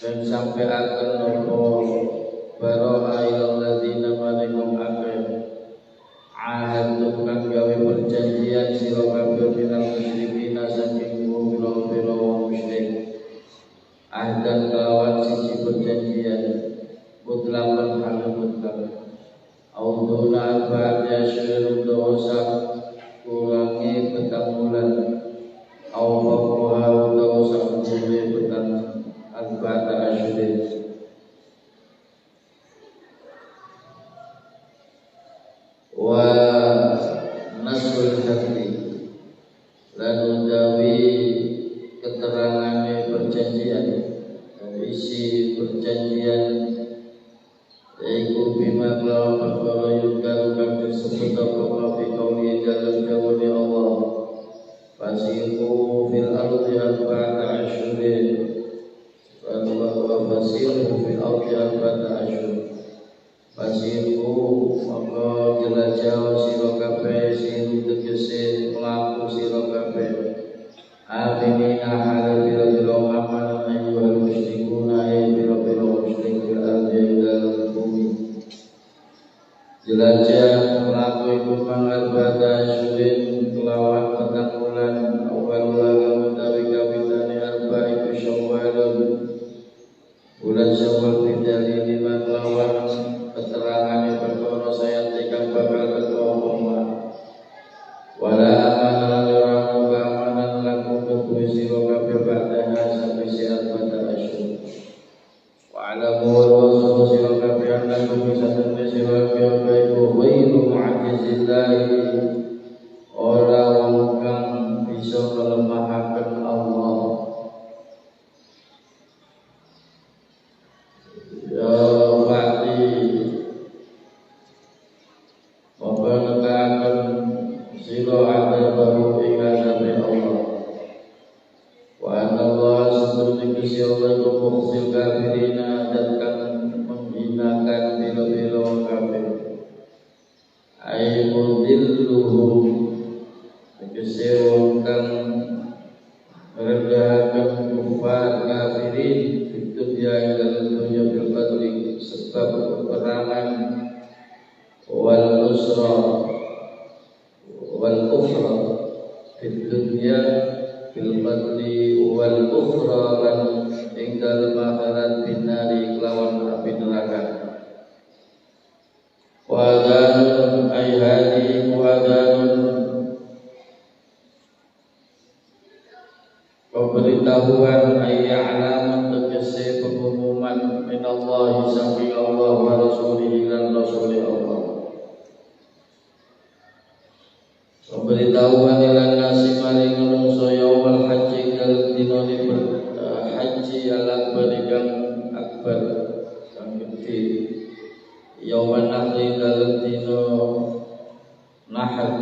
dan sampai akan nopo baro'a ilal ladzina maringum wa nasrul hati lan utawi keterangane perjanjian isi perjanjian yaitu bima kelawan perkara yudkaru kang disebut apa fi qauli dalam dawuh Allah fasihu fil ardi arba'ata asyhurin wa fasihu fil ardi arba'ata asyhur fasihu maka jelajah sira kabeh sing tegese mlaku sira kabeh aminina hal bila aman ayyuhal musyrikuna bila musyrikul ardi dalam bumi jelajah mlaku iku mangkat pada syurin kelawan petang bulan awal lalu utawi kapitane arba iku syawal bulan syawal bidali lima kelawan keterangane perkara saya tekan bakal teko Allah wala amanan ora amanan lakum kudu sira kabeh padha sampai siat pada asyur wa ala wa sira kabeh lakum bisa sampai sira kabeh iku ghairu mu'jizillahi ora wong kang bisa nglemahaken Allah ya pati mempernegakan sira ada baru ingat Allah wa anna Allah sebenarnya Gusti Allah itu mukhzil kafirina dan kan menghinakan bila-bila kafir ay mudilluhum tegese wong kang rendahaken kufar kafirin itu dia dalam dunia bil qadri sebab peperangan wal nusra wal ukhra fid dunya bil qadri wal ukhra lan ing dalem akhirat binari kelawan api neraka wa dan ay hadi wa dan pemberitahuan ay alamat tegese pengumuman min Allah sampai Allah wa rasulihi lan rasuli Allah pemberitahuan ilan nasi maring manungsa yaumul haji dalem dinane haji al-akbar kang akbar kang gede yauman nahri dalem dina nahar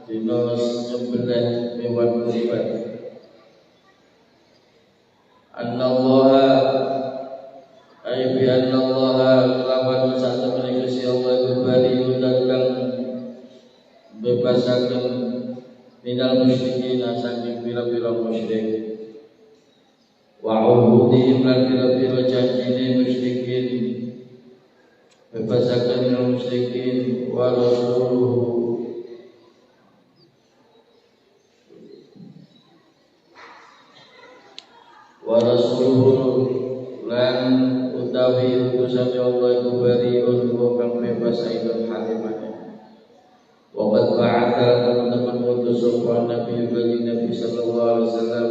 dina nyembelih hewan kurban anna Allah ay bi anna Allah kelawan satu menika si Allah kembali undang bebasaken minal musyrikin saking pira-pira musyrik wa uhudihim lan pira-pira janjine musyrikin bebasaken minal musyrikin wa rasuluhu wa rasuluhu lan utawi utusan Allah iku bariun kang bebas aidon halimane wa qad ba'atha teman-teman utus sapa Nabi Nabi sallallahu alaihi wasallam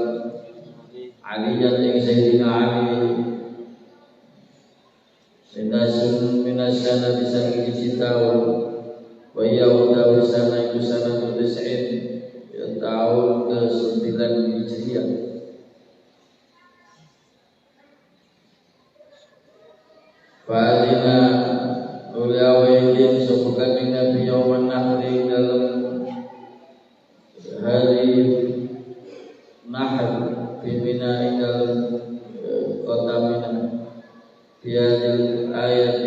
Ali yang Sayyidina Ali minasana bisa tahun wa ya utawi sana iku sana tis'in ya tahun ke-9 Hijriah Fa'alina ulawaikin sebukan Nabi Yawman Nahri dalam hari Nahr Bimina dalam kota Mina Biadil ayat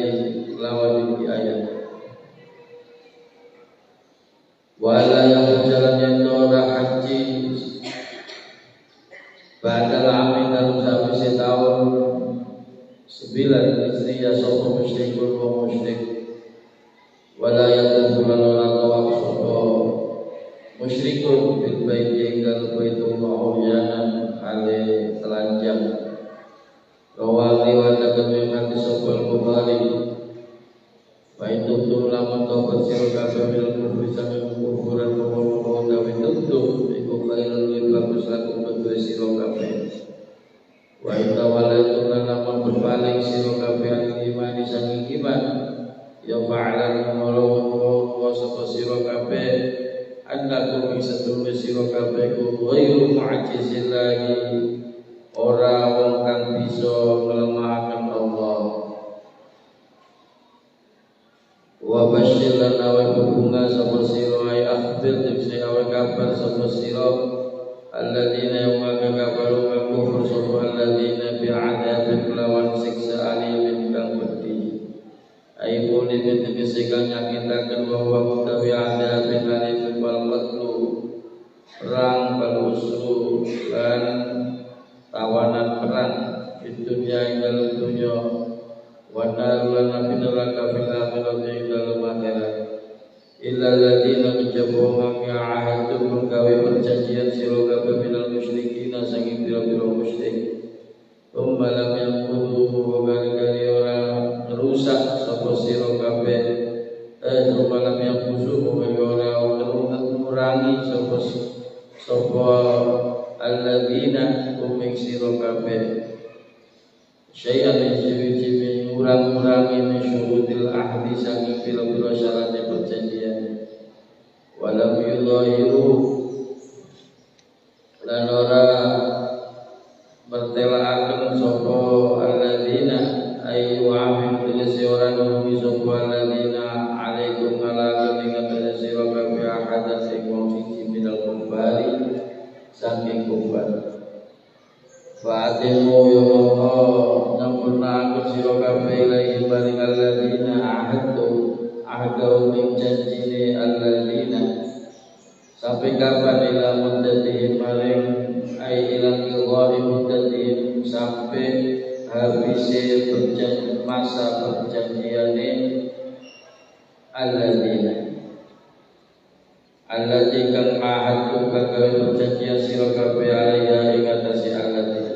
lawan di ayat wala yang berjalan yang tora haji Badal amin dalam sampai setahun 9 istri ya sopo musyrikul wa musyrik wala yadkhulun wala tawaf sopo musyrikun bil baiti kal baitullah yanan ale telanjang rawali wa takadun sopo al-Bukhari wa itu lamun tobat sira kabeh bil kufri sampe kufuran wa tawi tutup iku khairul bagus laku kedue sira kabeh wa itawalaitu lamun berpaling sira kabeh iman saking iman ya fa'alan wa sapa mu'jizillahi ora wong kang bisa nglemahaken Allah. Wa basyir lan awe berbunga sapa sira ay akhbir tegese awe kabar sapa sira alladzina yang kafaru wa kufur sapa alladzina bi'adzabin lawan siksa alimin kang pedih. Ai boleh tegese kang nyakitaken bahwa utawi adzabin alimin wal qatlu perang bal usru lan tawanan perang di dunia ing dalem dunya wa narulan api neraka fil akhirati ing dalem akhirat illa alladziina kejaba kang ahadum gawe perjanjian sira kabeh minal musyrikin sanging pira-pira musyrik lam yanqudu wa kali ora rusak sapa sira kabeh lam yanqudu wa ora ngurangi sapa alladzina kumik sira kabeh syai'an jiwi urang-urangi min syurutil ahdi saking pira-pira syarat perjanjian walam yudhahiru lan ora bertelaaken sapa alladzina ay wa'amin tegese ora nulungi sapa alladzina alaikum ngalaken ing atase sira kabeh ahadan sing wong siji minal kufari saking kufar fa'atimu ya Allah nyampurna sira kabeh ilahi maring alladzina ahadu ing janjine alladzina sampai kapan ila muddatihim maring ai ila qidha'i muddatihim sampai habise masa perjanjiane alladzina alladzina kang ahadu kagawe perjanjian sira kabeh alaiha ing atase alladzina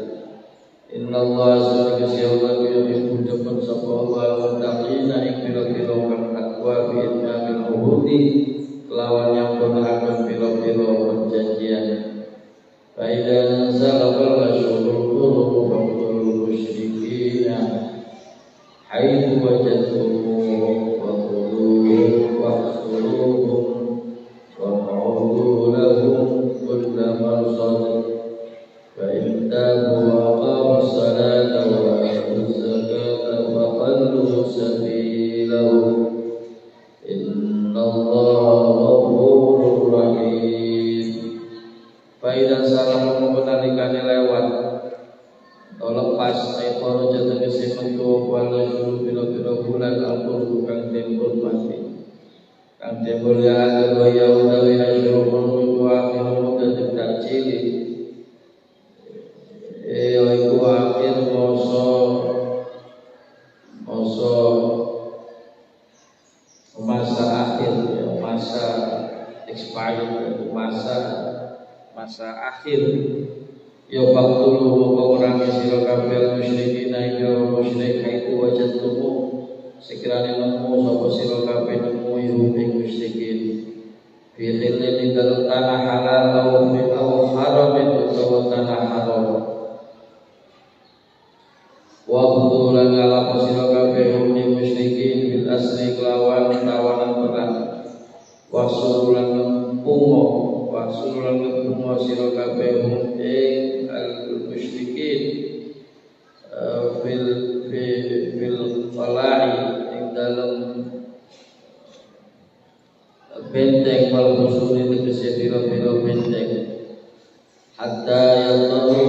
innallaha subhanahu wa ta'ala yuhibbu demen sapa wa muttaqina ing pira-pira kang takwa bi idamil uhudi lawan yang berlaku pira-pira perjanjian faidan salafal asyurul qurub faqul musyrikina haitsu wajadtum wa quluhum waqsuluhum wa qawlu lahum kulla marsad fa in tabu wa aqamu salata wa atu zakata wa khallu sabilahum innallaha ghafurur rahim. Faidan salam membenalikane lewat atau lepas aitoro jatuh kesementu wala syuru bila-bila bulan ampun kang timbul mati kang timbul ya kedua yahudawi asyuru pun akhir muda tercili iku akhir masa akhir masa expired masa akhir ya faqtulu moko merangi sira kabeh musyrikin ya musyrik itu wajadtumu sekiranya nemu sapa sira kabeh nemu ing musyrikin fi khilin dalam tanah halal atau haram atau tanah haram wa qudulan ala sira kabeh ing musyrikin bil asli kelawan tawanan perang wa surulan kumo sira kabeh ing al-musyrikin fil falai ing dalem benteng wal husuli tegese pira-pira benteng hatta yataru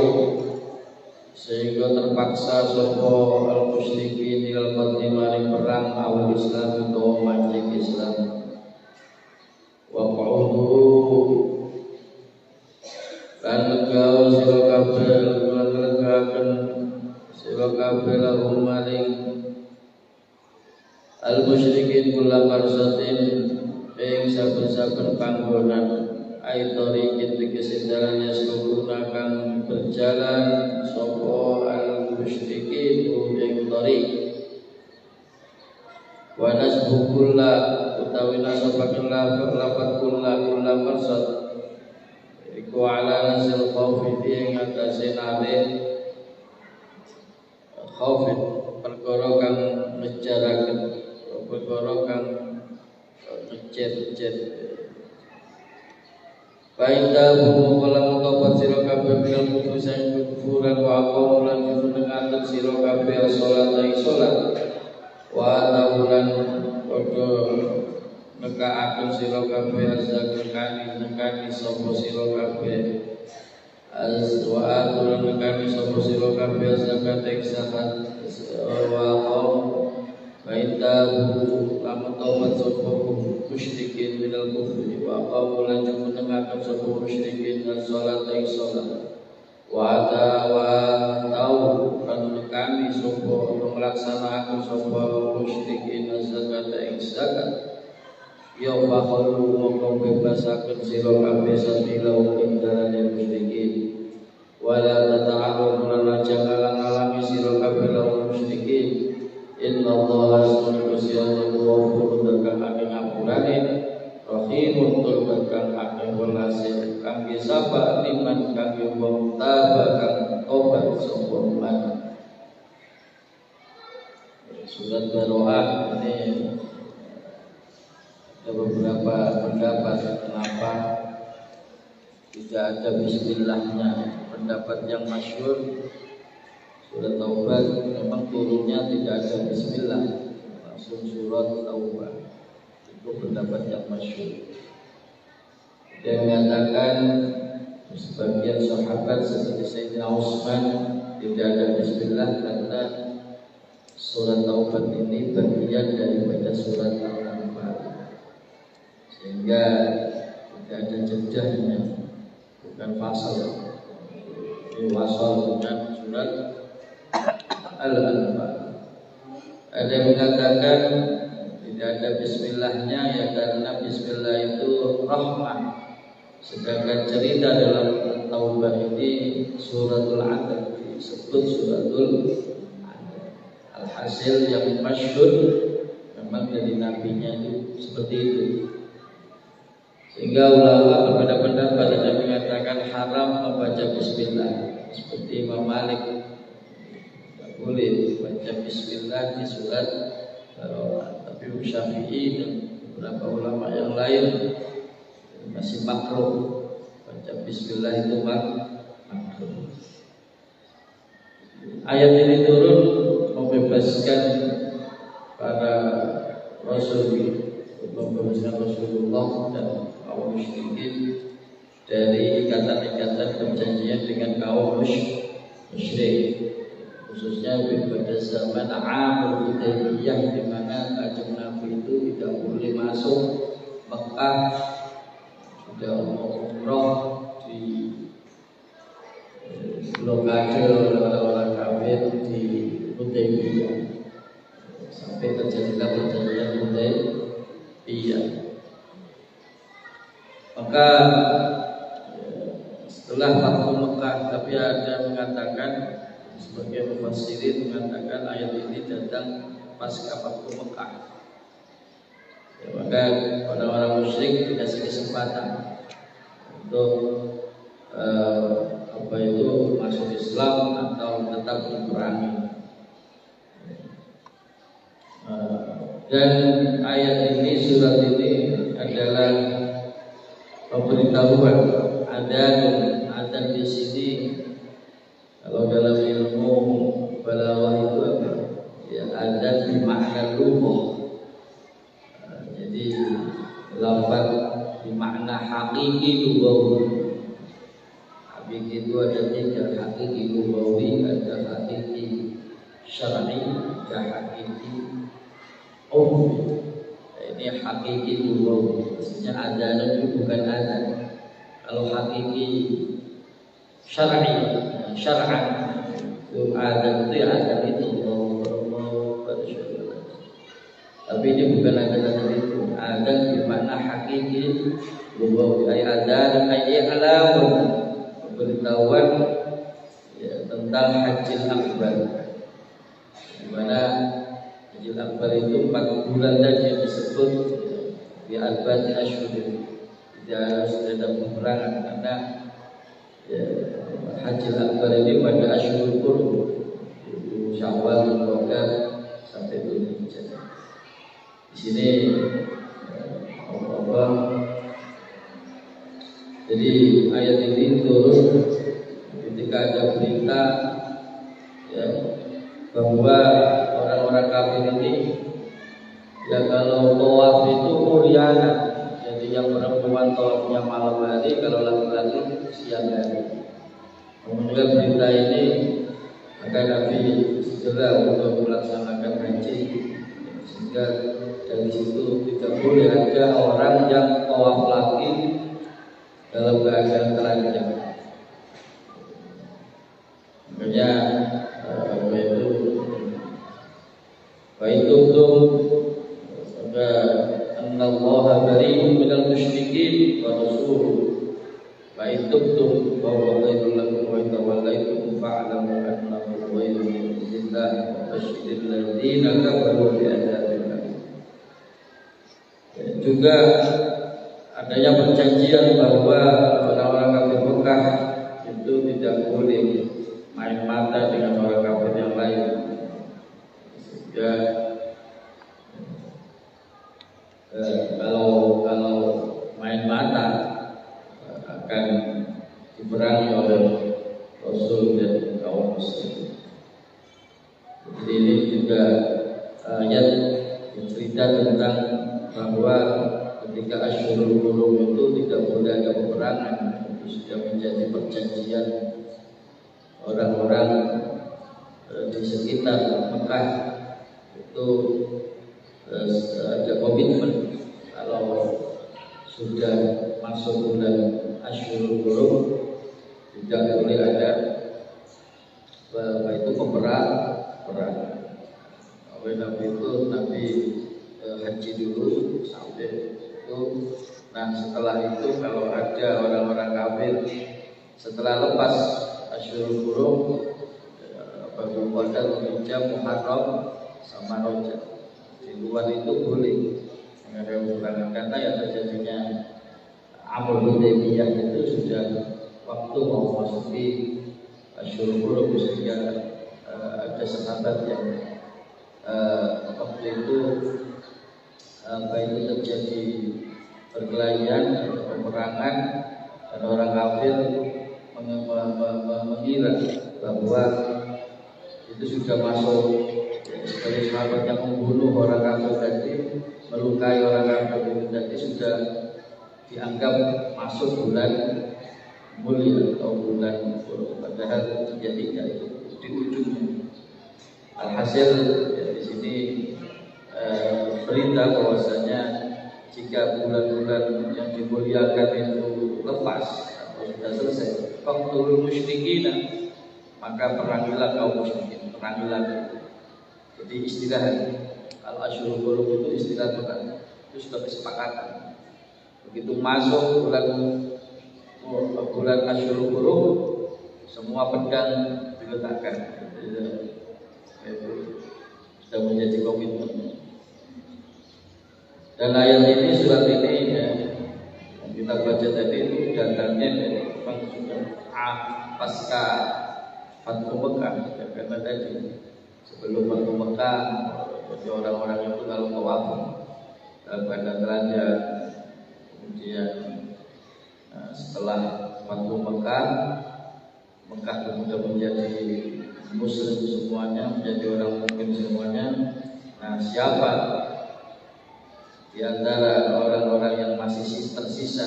sehingga terpaksa sapa al-musyrikin ilal qadimari perang awal Islam atau mancing Islam wa qa'udu lan legao sira kabeh lan legaken sira kabeh lahum maring al-musyrikin kula marsatin ing saben-saben panggonan aitori tegese dalan yasluku kang berjalan sapa al-musyrikin ing tarik wa nasbukulla utawi nasabaken lafat kulla marsad iku ala nasil khawfi ing atase nare khawfi perkara kang ngejaraken perkara kang ngejet-jet Bainda bumu kolam taubat sira kabeh minal kufri sang kufuran wa aqamu lan jumenengaken sira kabeh salat ing salat wa taulan padha nekaaken sira kabeh nekani sapa sira kabeh wa atulan nekani sapa sira kabeh zakat ing zakat wa qaum baita lamun taubat sapa musyrikin minal kufri wa qaum lan jumenengaken sapa musyrikin salat ing salat wa tau lan nekani sapa melaksanakan sapa musyrikin zakat ing zakat ya bakhalu mongko bebasaken sira kabeh sabilau ing dalane musyrikin wala tata'alu lan jangan ngalangi sira kabeh lawan musyrikin innallaha subhanahu wa ta'ala kang akeh ngapurane rahimun tur kang akeh welase kangge sapa liman kangge wong taba kang tobat sapa man. Surat Baroah ini ada beberapa pendapat kenapa tidak ada bismillahnya. Pendapat yang masyhur surat Taubah memang turunnya tidak ada bismillah, langsung surat Taubah. Itu pendapat yang masyhur. Dia mengatakan sebagian sahabat seperti Sayyidina Utsman tidak ada bismillah karena surat Taubah ini bagian daripada surat Al-Anfal, sehingga tidak ada jedahnya, bukan fasal. Ini wasal dengan surat Al-Anfal. Ada yang mengatakan tidak ada bismillahnya ya karena bismillah itu rahmah, sedangkan cerita dalam Taubah ini suratul Adad disebut suratul Adad. Alhasil yang masyhur memang dari nabinya itu seperti itu. Sehingga ulama berbeda pendapat, ada yang mengatakan haram membaca bismillah seperti Imam Malik, tidak boleh baca bismillah di surat Baroah. Tapi Syafi'i dan beberapa ulama yang lain masih makruh baca bismillah, itu makruh. Ayat ini turun membebaskan para rasul, membebaskan Rasulullah dan kaum musyrikin dari ikatan-ikatan perjanjian dengan kaum musyrik, khususnya pada zaman Amul Hudaybiyah, di mana Kanjeng Nabi itu tidak boleh masuk Mekah, sudah umroh di blokade oleh orang-orang kafir di Hudaybiyah sampai terjadilah perjanjian Hudaybiyah. Maka setelah Fathu Mekah, tapi ada yang mengatakan, sebagai mufassirin mengatakan ayat ini datang pasca Fathu Mekah. Ya, maka orang-orang musyrik dikasih kesempatan untuk masuk Islam atau tetap diperangi. Dan ayat ini, surat ini adalah pemberitahuan ada di sini. Kalau dalam ilmu balaghah itu apa? Ya, ada di makna lughah. Jadi lafaz di makna hakiki lughawi. Hakiki itu ada tiga, hakiki lughawi, ada hakiki syar'i, ada hakiki umum. Ini hakiki lughawi, maksudnya adzan itu bukan adzan. Kalau hakiki syar'i, syar'an itu adzan, itu ya adzan itu tapi ini bukan adzan itu. Adzan bermakna hakiki lughawi, adzan alamun, pemberitahuan ya, tentang Hajjil Akbar, di mana Hajjil Akbar itu 4 bulan saja disebut di Arba'ati Asyhurin, tidak ada peperangan karena ya, Hajjil Akbar ini pada Asyhurul Hurum, Syawal, Dzulqa'dah sampai Dzulhijjah. Di sini jadi ayat ini ini turun ketika ada berita ya, bahwa orang-orang kafir ini ya kalau tawaf itu mulyana, jadi yang perempuan tawafnya malam hari, kalau laki-laki siang hari. Kemudian berita ini maka Nabi segera untuk melaksanakan haji, sehingga dari situ tidak boleh ada orang yang tawaf lagi dalam keadaan telanjang. Makanya itu tuh maka Anallaha bari'un minal musyrikin wa rasuluhu wa tuh bahwa khairul lakum wa tawallaitum fa'lamu annahu ghairu mu'jizillah wa basyiril ladzina kafaru bi'adzabin alim. Juga adanya perjanjian bahwa orang-orang kafir Mekah itu tidak boleh main mata dengan orang kafir yang lain, sehingga kalau main mata akan diperangi oleh Rasul dan kaum muslim. Jadi ini juga ayat bercerita tentang bahwa ketika Asyhurul Hurum itu tidak boleh ada peperangan. Itu sudah menjadi perjanjian orang-orang di sekitar Mekah. Itu ada komitmen kalau sudah masuk bulan Asyhurul Hurum tidak boleh ada itu perang. Oleh Nabi itu Nabi haji dulu sampai itu. Nah setelah itu kalau ada orang-orang kafir setelah lepas Asyhurul Hurum, Batu Qadar, Hijjah, Muharram sama Rajab, di luar itu boleh ada peperangan, karena yang terjadinya Amul Hudaybiyah itu sudah waktu mau masuki Asyhurul Hurum, sehingga ada sahabat yang waktu itu itu terjadi perkelahian atau peperangan, dan orang kafir mengira bahwa itu sudah masuk sebagai sahabat yang membunuh orang kafir tadi, melukai orang kafir itu tadi, sudah dianggap masuk bulan mulia atau bulan Hurum, padahal terjadinya itu di ujungnya. Alhasil di sini berita bahwasanya jika bulan-bulan yang dimuliakan itu lepas atau sudah selesai, faqtulul musyrikin, maka perangilah kaum musyrikin, perangilah. Jadi istilah al-Asyhurul Hurum itu istilah bukan, itu sudah kesepakatan. Begitu masuk bulan Asyhurul Hurum, semua pedang diletakkan. Itu sudah menjadi komitmen. Dan ayat ini, surat ini ya, yang kita baca tadi itu datangnya memang sudah pasca Fathu Mekah, ya, karena tadi sebelum Fathu Mekah jadi orang-orang itu kalau tawaf dalam keadaan telanjang. Kemudian setelah Fathu Mekah, Mekah kemudian menjadi muslim semuanya, menjadi orang mukmin semuanya. Nah, siapa di antara orang-orang yang masih tersisa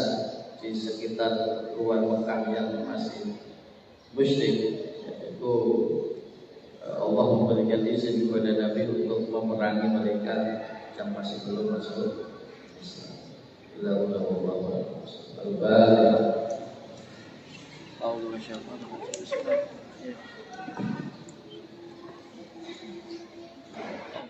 di sekitar luar Mekah yang masih musyrik, yaitu Allah memberikan izin kepada Nabi untuk memerangi mereka yang masih belum masuk Islam. Al-Baqarah.